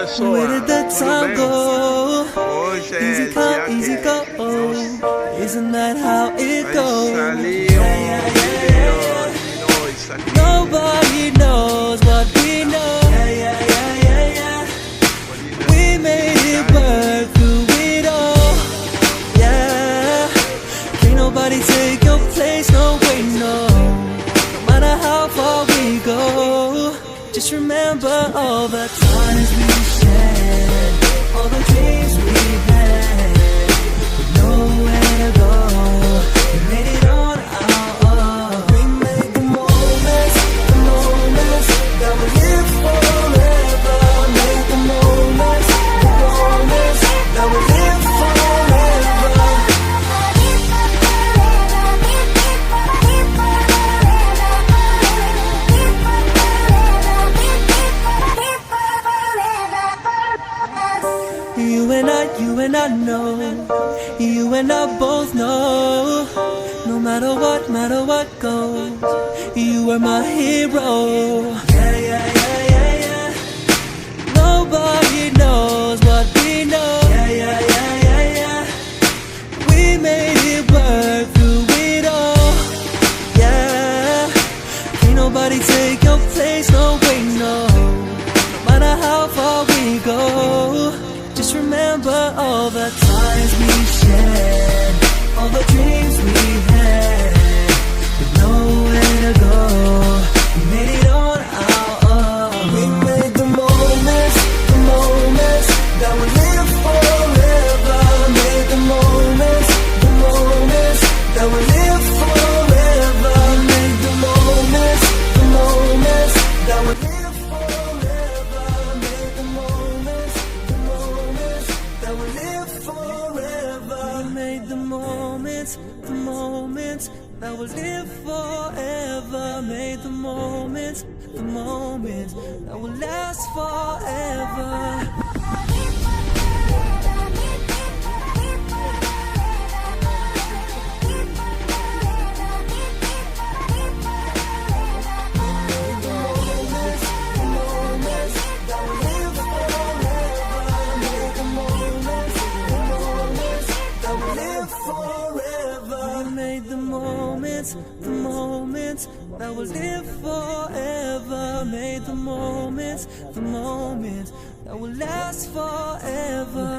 pessoal, Where did the tudo time bem? go? Hoje Easy é come, dia easy que go. Isn't that how it goes? salió isso aqui. Nobody knows what we know. We made it work through it all. Yeah. Can't nobody take your place, no way, no. No matter how far we go, just remember all the times we shared, all the dreams we had, with nowhere to go. We made it on our own. We made the moments that will live forever. Made the moments that will live forever. You and I know, you and I both know, no matter what goes, you are my hero. Yeah. Nobody knows what we know. Yeah. We made it work through it all. Yeah. Can't nobody take your place, no way, no. No matter how far we go, just remember all the times we shared, all the dreams we had, with nowhere to go. We made it on our own. We made the moments that will live forever. Made the moments that will live forever. Made the moments that will live forever. Made the moments that will live forever. We made the moments that will live forever. Made the moments that will last forever. That will live forever. Made the moments that will last forever.